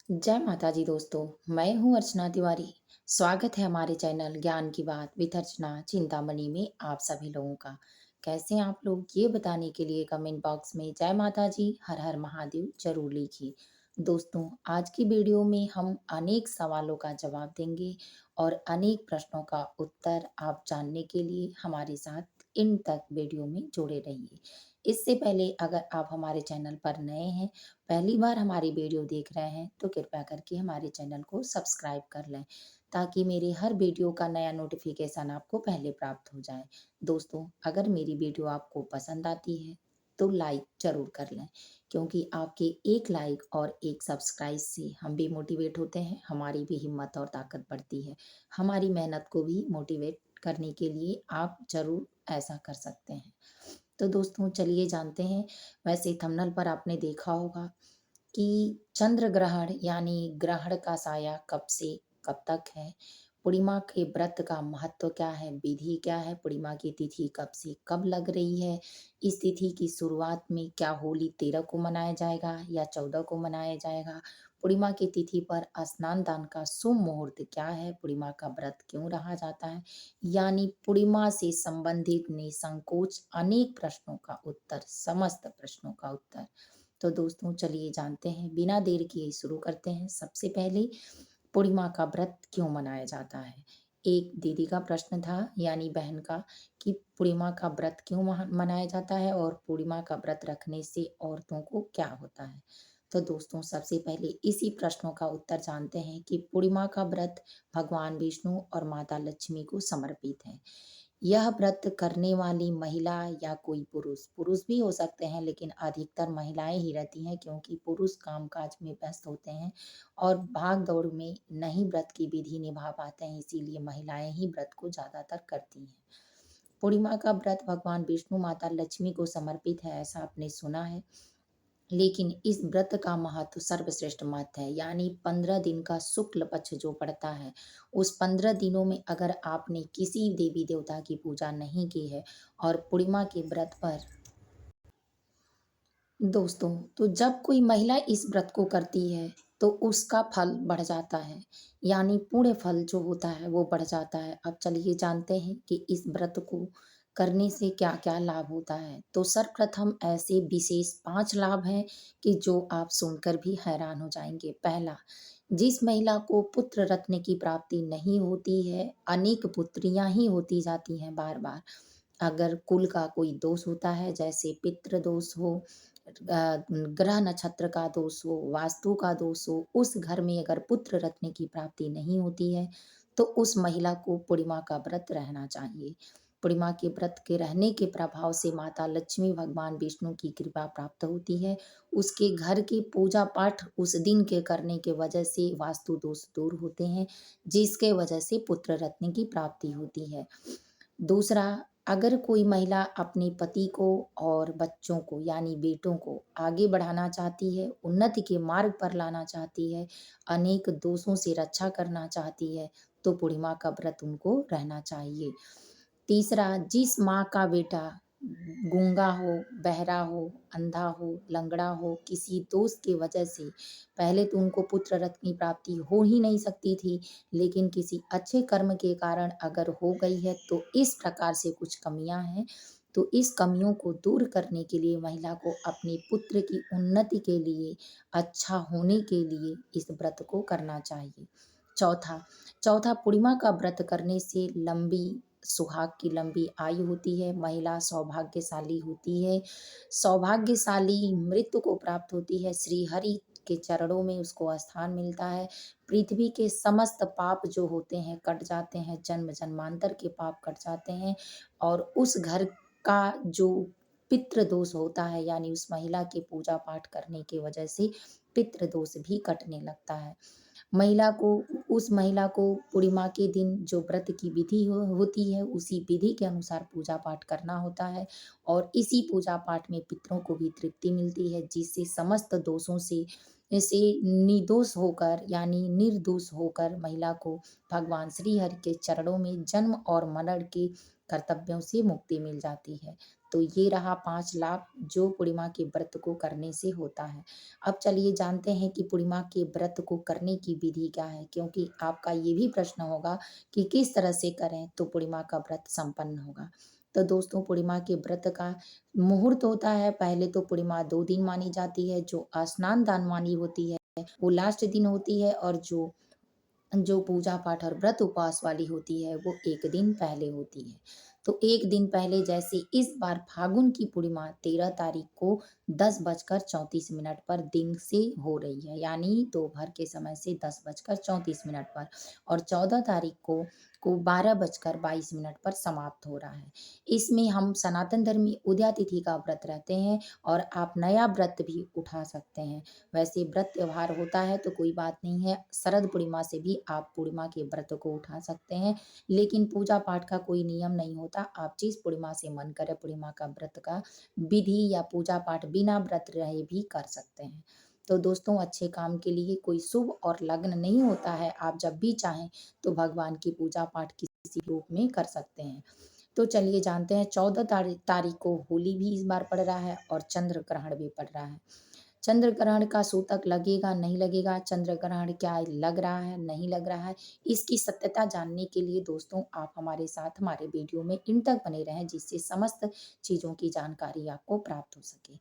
जय माता जी दोस्तों। मैं हूँ अर्चना तिवारी। स्वागत है हमारे चैनल ज्ञान की बात विद अर्चना चिंतामणि में आप सभी लोगों का। कैसे हैं आप लोग, ये बताने के लिए कमेंट बॉक्स में जय माता जी हर हर महादेव जरूर लिखिए। दोस्तों, आज की वीडियो में हम अनेक सवालों का जवाब देंगे और अनेक प्रश्नों का उत्तर आप जानने के लिए हमारे साथ इन तक वीडियो में जुड़े रहिए। इससे पहले अगर आप हमारे चैनल पर नए हैं, पहली बार हमारी वीडियो देख रहे हैं, तो कृपया करके हमारे चैनल को सब्सक्राइब कर लें ताकि मेरे हर वीडियो का नया नोटिफिकेशन आपको पहले प्राप्त हो जाए। दोस्तों, अगर मेरी वीडियो आपको पसंद आती है तो लाइक जरूर कर लें, क्योंकि आपके एक लाइक और एक सब्सक्राइब से हम भी मोटिवेट होते हैं, हमारी भी हिम्मत और ताकत बढ़ती है। हमारी मेहनत को भी मोटिवेट करने के लिए आप जरूर ऐसा कर सकते हैं। तो दोस्तों, चलिए जानते हैं। वैसे थंबनेल पर आपने देखा होगा कि चंद्र ग्रहण यानी ग्रहण का साया कब से कब तक है, पूर्णिमा के व्रत का महत्व क्या है, विधि क्या है, पूर्णिमा की तिथि कब से कब लग रही है, इस तिथि की शुरुआत में क्या होली 13 को मनाया जाएगा या 14 को मनाया जाएगा, पूर्णिमा की तिथि पर स्नान दान का शुभ मुहूर्त क्या है, पूर्णिमा का व्रत क्यों रहा जाता है, यानी पूर्णिमा से संबंधित निसंकोच अनेक प्रश्नों का उत्तर, समस्त प्रश्नों का उत्तर। तो दोस्तों, चलिए जानते हैं, बिना देर किए शुरू करते हैं। सबसे पहले, पूर्णिमा का व्रत क्यों मनाया जाता है। एक दीदी का प्रश्न था, यानी बहन का, कि पूर्णिमा का व्रत क्यों मनाया जाता है और पूर्णिमा का व्रत रखने से औरतों को क्या होता है। तो दोस्तों, सबसे पहले इसी प्रश्नों का उत्तर जानते हैं कि पूर्णिमा का व्रत भगवान विष्णु और माता लक्ष्मी को समर्पित है। यह व्रत करने वाली महिला या कोई पुरुष, पुरुष भी हो सकते हैं लेकिन अधिकतर महिलाएं ही रहती हैं, क्योंकि पुरुष कामकाज में व्यस्त होते हैं और भाग दौड़ में नहीं व्रत की विधि निभा पाते हैं, इसीलिए महिलाएं ही व्रत को ज्यादातर करती हैं। पूर्णिमा का व्रत भगवान विष्णु माता लक्ष्मी को समर्पित है, ऐसा आपने सुना है। लेकिन इस व्रत का महत्व सर्वश्रेष्ठ महत्व है, यानी 15 दिन का शुक्ल पक्ष जो पड़ता है, उस 15 दिनों में अगर आपने किसी देवी देवता की पूजा नहीं की है और पूर्णिमा के व्रत पर, दोस्तों, तो जब कोई महिला इस व्रत को करती है तो उसका फल बढ़ जाता है, यानी पुण्य फल जो होता है वो बढ़ जाता है। अब चलिए जानते हैं कि इस व्रत को करने से क्या क्या लाभ होता है। तो सर्वप्रथम ऐसे विशेष 5 लाभ हैं कि जो आप सुनकर भी हैरान हो जाएंगे। पहला, जिस महिला को पुत्र रत्न की प्राप्ति नहीं होती है, अनेक पुत्रियां ही होती जाती हैं बार बार। अगर कुल का कोई दोष होता है, जैसे पितृ दोष हो, ग्रह नक्षत्र का दोष हो, वास्तु का दोष हो, उस घर में अगर पुत्र रत्न की प्राप्ति नहीं होती है तो उस महिला को पूर्णिमा का व्रत रहना चाहिए। पूर्णिमा के व्रत के रहने के प्रभाव से माता लक्ष्मी भगवान विष्णु की कृपा प्राप्त होती है। उसके घर की पूजा पाठ उस दिन के करने के वजह से वास्तु दोष दूर होते हैं, जिसके वजह से पुत्र रत्न की प्राप्ति होती है। दूसरा, अगर कोई महिला अपने पति को और बच्चों को यानी बेटों को आगे बढ़ाना चाहती है, उन्नति के मार्ग पर लाना चाहती है, अनेक दोषों से रक्षा करना चाहती है, तो पूर्णिमा का व्रत उनको रहना चाहिए। तीसरा, जिस माँ का बेटा गूंगा हो, बहरा हो, अंधा हो, लंगड़ा हो, किसी दोष की वजह से, पहले तो उनको पुत्र रत्न की प्राप्ति हो ही नहीं सकती थी, लेकिन किसी अच्छे कर्म के कारण अगर हो गई है तो इस प्रकार से कुछ कमियां हैं, तो इस कमियों को दूर करने के लिए महिला को अपने पुत्र की उन्नति के लिए, अच्छा होने के लिए इस व्रत को करना चाहिए। चौथा, पूर्णिमा का व्रत करने से लंबी सुहाग की लंबी आयु होती है, महिला सौभाग्यशाली होती है, सौभाग्यशाली मृत्यु को प्राप्त होती है, श्री हरि के चरणों में उसको स्थान मिलता है, पृथ्वी के समस्त पाप जो होते हैं कट जाते हैं, जन्म जन्मांतर के पाप कट जाते हैं और उस घर का जो पितृ दोष होता है, यानी उस महिला के पूजा पाठ करने की वजह से पितृ दोष भी कटने लगता है। महिला को उस महिला को पूर्णिमा के दिन जो व्रत की विधि होती है, उसी विधि के अनुसार पूजा पाठ करना होता है और इसी पूजा पाठ में पितरों को भी तृप्ति मिलती है, जिससे समस्त दोषों से निर्दोष होकर, यानी निर्दोष होकर महिला को भगवान श्री हरि के चरणों में जन्म और मरण के कर्तव्यों से मुक्ति मिल जाती है। तो ये रहा 5 लाभ जो पूर्णिमा के व्रत को करने से होता है। अब चलिए जानते हैं कि पूर्णिमा के व्रत को करने की विधि क्या है? क्योंकि आपका ये भी प्रश्न होगा कि किस तरह से करें तो पूर्णिमा का व्रत संपन्न होगा। तो दोस्तों, पूर्णिमा के व्रत का मुहूर्त होता है। पहले तो पूर्णिमा 2 दिन मानी जाती है। जो स्नान दान वाली होती है वो लास्ट दिन होती है, और जो जो पूजा पाठ और व्रत उपवास वाली होती है वो 1 दिन पहले होती है। तो 1 दिन पहले, जैसे इस बार फागुन की पूर्णिमा 13 तारीख को 10:34 पर दिन से हो रही है, यानी दोपहर के समय से 10:34 पर, और 14 तारीख को 12:22 पर समाप्त हो रहा है। इसमें हम सनातन धर्मी उदया तिथि का व्रत रहते हैं, और आप नया व्रत भी उठा सकते हैं। वैसे व्रत त्योहार होता है तो कोई बात नहीं है, शरद पूर्णिमा से भी आप पूर्णिमा के व्रत को उठा सकते हैं, लेकिन पूजा पाठ का कोई नियम नहीं होता। आप जिस पूर्णिमा से मन करे पूर्णिमा का व्रत का विधि या पूजा पाठ बिना व्रत रहे भी कर सकते हैं। तो दोस्तों, अच्छे काम के लिए कोई शुभ और लग्न नहीं होता है। आप जब भी चाहें तो भगवान की पूजा पाठ किसी रूप में कर सकते हैं। तो चलिए जानते हैं, 14 तारीख को होली भी इस बार पड़ रहा है और चंद्र ग्रहण भी पड़ रहा है। चंद्र ग्रहण का सूतक लगेगा, नहीं लगेगा, चंद्र ग्रहण क्या लग रहा है, नहीं लग रहा है, इसकी सत्यता जानने के लिए दोस्तों आप हमारे साथ हमारे वीडियो में इन तक बने रहें, जिससे समस्त चीज़ों की जानकारी आपको प्राप्त हो सके।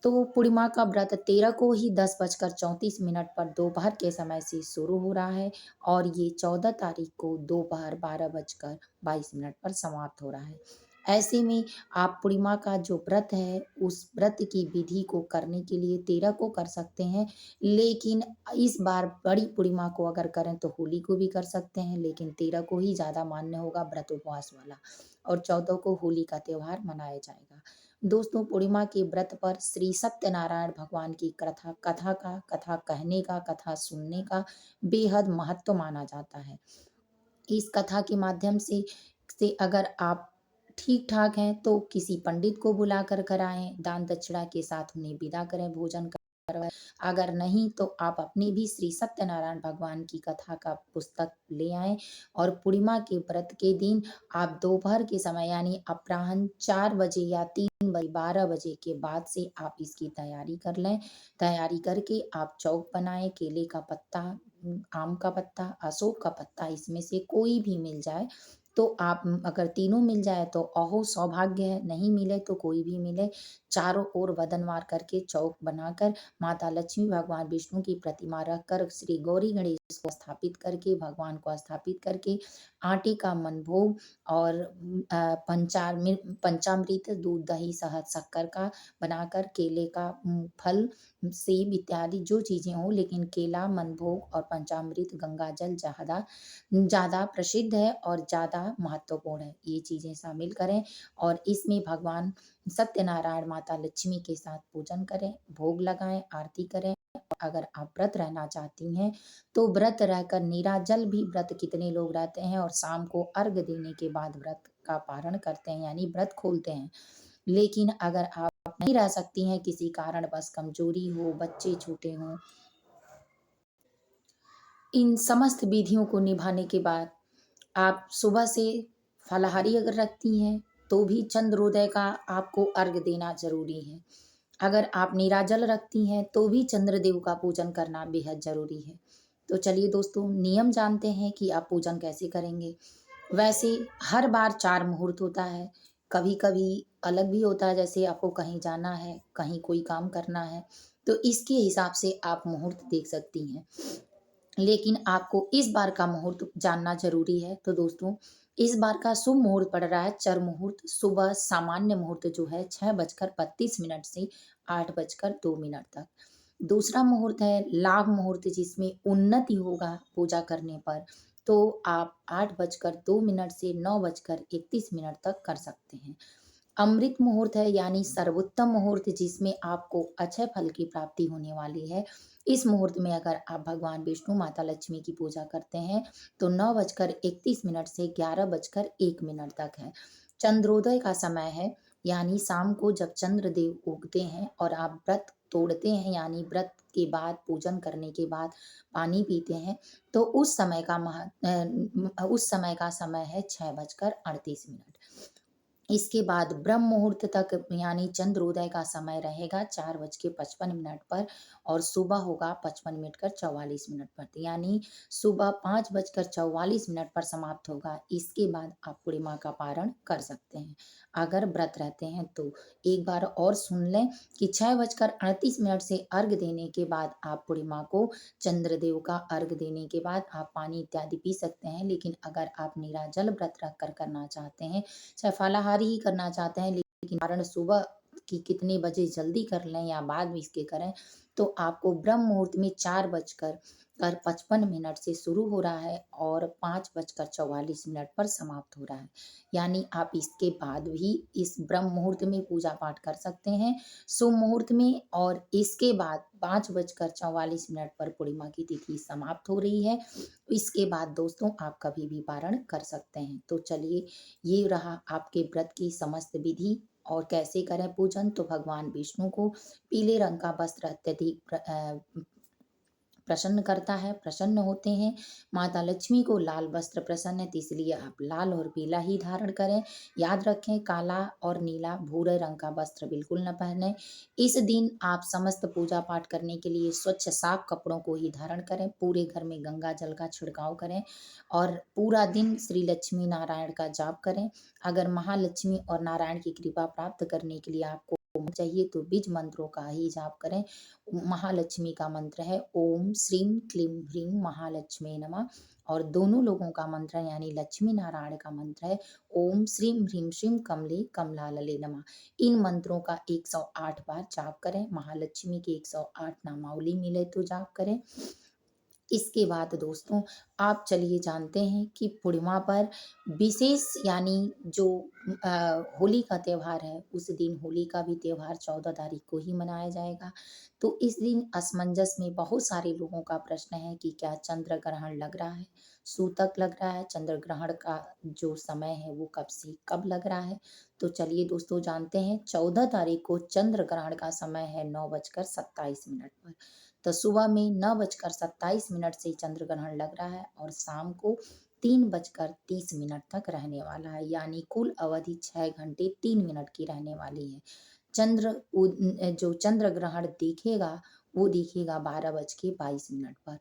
तो पूर्णिमा का व्रत 13 को ही 10:34 पर दोपहर के समय से शुरू हो रहा है, और ये 14 तारीख को दोपहर 12:22 पर समाप्त हो रहा है। ऐसे में आप पूर्णिमा का जो व्रत है उस व्रत की विधि को करने के लिए 13 को कर सकते हैं, लेकिन इस बार बड़ी पूर्णिमा को अगर करें तो होली को भी कर सकते हैं, लेकिन 13 को ही ज़्यादा मान्य होगा व्रत उपवास वाला, और 14 को होली का त्योहार मनाया जाएगा। दोस्तों, पूर्णिमा के व्रत पर श्री सत्यनारायण भगवान की कथा कहने का, कथा सुनने का बेहद महत्व माना जाता है। इस कथा के माध्यम से अगर आप ठीक ठाक हैं तो किसी पंडित को बुला कर कराएं, दान दक्षिणा के साथ उन्हें विदा करें, भोजन करवाएं। अगर नहीं तो आप अपनी भी श्री सत्यनारायण भगवान की कथा का पुस्तक ले आएं, और पूर्णिमा के व्रत के दिन आप दोपहर के समय यानी अपराह्न 4 बजे या 3 बजे 12 बजे के बाद से आप इसकी तैयारी कर लें। तैयारी करके आप चौक बनाएं, केले का पत्ता, आम का पत्ता, अशोक का पत्ता, इसमें से कोई भी मिल जाए तो आप, अगर तीनों मिल जाए तो अहो सौभाग्य है, नहीं मिले तो कोई भी मिले। चारों ओर वदनवार करके चौक बनाकर माता लक्ष्मी, भगवान विष्णु की प्रतिमा रखकर, श्री गौरी गणेश को स्थापित करके, भगवान को स्थापित करके, आटे का मनभोग और पंचामृत, दूध दही शहद शक्कर का बनाकर, केले का फल, सेब इत्यादि जो चीजें हो, लेकिन केला, मनभोग और पंचामृत, गंगा जल ज़्यादा ज़्यादा प्रसिद्ध है और ज़्यादा महत्वपूर्ण है। ये चीज़ें शामिल करें और इसमें भगवान सत्यनारायण, माता लक्ष्मी के साथ पूजन करें, भोग लगाएं, आरती करें। अगर आप व्रत रहना चाहती हैं तो व्रत रहकर निराजल भी व्रत कितने लोग रहते हैं और शाम को अर्घ देने के बाद व्रत का पारण करते हैं, यानी व्रत खोलते हैं। लेकिन अगर आप नहीं रह सकती हैं, किसी कारणवश कमजोरी हो, बच्चे छोटे हों, इन समस्त विधियों को निभाने के बाद आप सुबह से फलाहारी अगर रखती हैं तो भी चंद्रोदय का आपको अर्घ देना जरूरी है। अगर आप निराजल रखती हैं तो भी चंद्रदेव का पूजन करना बेहद जरूरी है। तो चलिए दोस्तों, नियम जानते हैं कि आप पूजन कैसे करेंगे। वैसे हर बार 4 मुहूर्त होता है, कभी कभी अलग भी होता है, जैसे आपको कहीं जाना है, कहीं कोई काम करना है, तो इसके हिसाब से आप मुहूर्त देख सकती हैं। लेकिन आपको इस बार का मुहूर्त जानना ज़रूरी है। तो दोस्तों, इस बार का शुभ मुहूर्त पड़ रहा है चर मुहूर्त। सुबह सामान्य मुहूर्त जो है 6:32 से 8:02 तक। दूसरा मुहूर्त है लाभ मुहूर्त, जिसमें उन्नति होगा पूजा करने पर। तो आप 8:02 से 9:31 तक कर सकते हैं। अमृत मुहूर्त है यानी सर्वोत्तम मुहूर्त, जिसमें आपको अक्षय फल की प्राप्ति होने वाली है। इस मुहूर्त में अगर आप भगवान विष्णु, माता लक्ष्मी की पूजा करते हैं तो 9:31 से 11:01 तक है। चंद्रोदय का समय है, यानी शाम को जब चंद्रदेव उगते हैं और आप व्रत तोड़ते हैं, यानी व्रत के बाद, पूजन करने के बाद पानी पीते हैं, तो उस समय का समय है 6:38। इसके बाद ब्रह्म मुहूर्त तक यानी चंद्रोदय का समय रहेगा 4:55 पर और सुबह होगा 55:44 पर, यानी सुबह 5:44 पर समाप्त होगा। इसके बाद आप पूर्णिमा का पारण कर सकते हैं अगर व्रत रहते हैं तो। एक बार और सुन लें कि 6:38 से अर्घ देने के बाद आप पूर्णिमा को चंद्रदेव का अर्घ देने के बाद आप पानी इत्यादि पी सकते हैं। लेकिन अगर आप निराजल व्रत रख कर करना चाहते हैं, चाहे फलाहारी ही करना चाहते हैं, लेकिन पारण सुबह की कितने बजे जल्दी कर लें या बाद में इसके करें, तो आपको ब्रह्म मुहूर्त में 4:55 से शुरू हो रहा है और 5:44 पर समाप्त हो रहा है। यानी आप इसके बाद भी इस ब्रह्म मुहूर्त में पूजा पाठ कर सकते हैं शुभ मुहूर्त में, और इसके बाद 5:44 पर पूर्णिमा की तिथि समाप्त हो रही है। इसके बाद दोस्तों आप कभी भी पारण कर सकते हैं। तो चलिए, ये रहा आपके व्रत की समस्त विधि। और कैसे करें पूजन, तो भगवान विष्णु को पीले रंग का वस्त्र अत्यधिक प्रसन्न करता है, प्रसन्न होते हैं। माता लक्ष्मी को लाल वस्त्र प्रसन्न है, तो इसलिए आप लाल और पीला ही धारण करें। याद रखें, काला और नीला भूरे रंग का वस्त्र बिल्कुल न पहने। इस दिन आप समस्त पूजा पाठ करने के लिए स्वच्छ साफ कपड़ों को ही धारण करें। पूरे घर में गंगा जल का छिड़काव करें और पूरा दिन श्री लक्ष्मी नारायण का जाप करें। अगर महालक्ष्मी और नारायण की कृपा प्राप्त करने के लिए आपको चाहिए तो बीज मंत्रों का ही जाप करें। महालक्ष्मी का मंत्र है ओम श्रीम क्लीम ह्रीम महालक्ष्मी नमः, और दोनों लोगों का मंत्र यानी लक्ष्मी नारायण का मंत्र है ओम श्रीम ह्रीम श्रीम कमले कमलालले नमः। इन मंत्रों का 108 बार जाप करें। महालक्ष्मी की 108 नामावली मिले तो जाप करें। इसके बाद दोस्तों आप चलिए जानते हैं कि पूर्णिमा पर विशेष यानी जो होली का त्योहार है, उस दिन होली का भी त्योहार 14 तारीख को ही मनाया जाएगा। तो इस दिन असमंजस में बहुत सारे लोगों का प्रश्न है कि क्या चंद्र ग्रहण लग रहा है, सूतक लग रहा है, चंद्र ग्रहण का जो समय है वो कब से कब लग रहा है। तो चलिए दोस्तों जानते हैं, 14 तारीख को चंद्र ग्रहण का समय है 9:27 पर। तो सुबह में 9:27 से चंद्र ग्रहण लग रहा है और शाम को 3:30 तक रहने वाला है, यानी कुल अवधि 6 घंटे 3 मिनट की रहने वाली है। जो चंद्र ग्रहण दिखेगा वो दिखेगा 12:22 पर।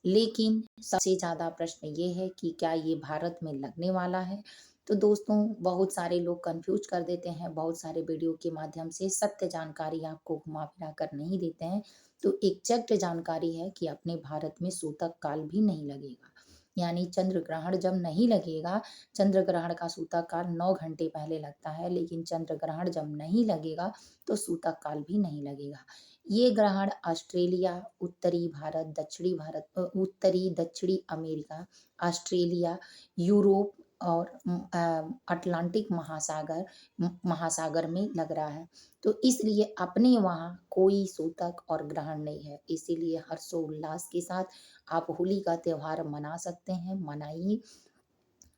लेकिन सबसे ज्यादा प्रश्न ये है कि क्या ये भारत में लगने वाला है। तो दोस्तों बहुत सारे लोग कंफ्यूज कर देते हैं, बहुत सारे वीडियो के माध्यम से सत्य जानकारी आपको घुमा फिरा कर नहीं देते हैं। तो एग्जैक्ट जानकारी है कि अपने भारत में सूतक काल भी नहीं लगेगा, यानी चंद्र ग्रहण जब नहीं लगेगा। चंद्र ग्रहण का सूतक काल 9 घंटे पहले लगता है, लेकिन चंद्र ग्रहण जब नहीं लगेगा तो सूतक काल भी नहीं लगेगा। ये ग्रहण ऑस्ट्रेलिया, उत्तरी भारत, उत्तरी दक्षिणी अमेरिका, ऑस्ट्रेलिया, यूरोप और अटलांटिक महासागर में लग रहा है। तो इसलिए अपने वहाँ कोई सूतक और ग्रहण नहीं है, इसीलिए हर्षोल्लास के साथ आप होली का त्योहार मना सकते हैं, मनाइए।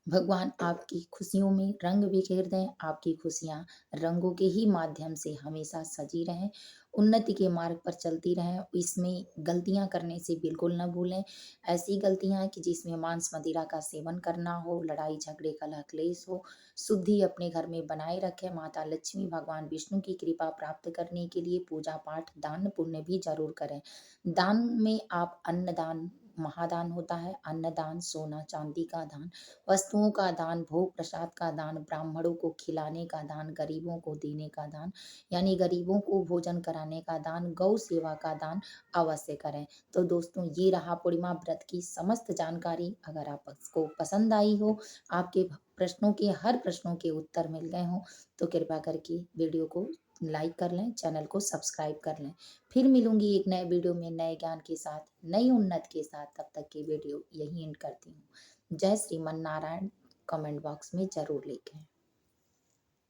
भगवान आपकी खुशियों में रंग बिखेर दें, आपकी खुशियाँ रंगों के ही माध्यम से हमेशा सजी रहें, उन्नति के मार्ग पर चलती रहें। इसमें गलतियाँ करने से बिल्कुल न भूलें। ऐसी गलतियाँ कि जिसमें मांस मदिरा का सेवन करना हो, लड़ाई झगड़े कलह क्लेश हो, शुद्धि अपने घर में बनाए रखें। माता लक्ष्मी भगवान विष्णु की कृपा प्राप्त करने के लिए पूजा पाठ दान पुण्य भी जरूर करें। दान में आप अन्नदान महादान होता है, अन्नदान सोना चांदी का दान, वस्तुओं का दान, भोग प्रसाद का दान, ब्राह्मणों को खिलाने का दान, गरीबों को देने का दान, यानी गरीबों को भोजन कराने का दान, गौ सेवा का दान अवश्य करें। तो दोस्तों ये रहा पूर्णिमा व्रत की समस्त जानकारी। अगर आपको पसंद आई हो, आपके प्रश्नों के हर प्रश्नों के उत्तर मिल गए हों, तो कृपया करके वीडियो को लाइक कर लें, चैनल को सब्सक्राइब कर लें। फिर मिलूंगी एक नए वीडियो में नए ज्ञान के साथ, नई उन्नत के साथ। तब तक की वीडियो यही एंड करती हूँ। जय श्रीमन नारायण कमेंट बॉक्स में जरूर लिखें।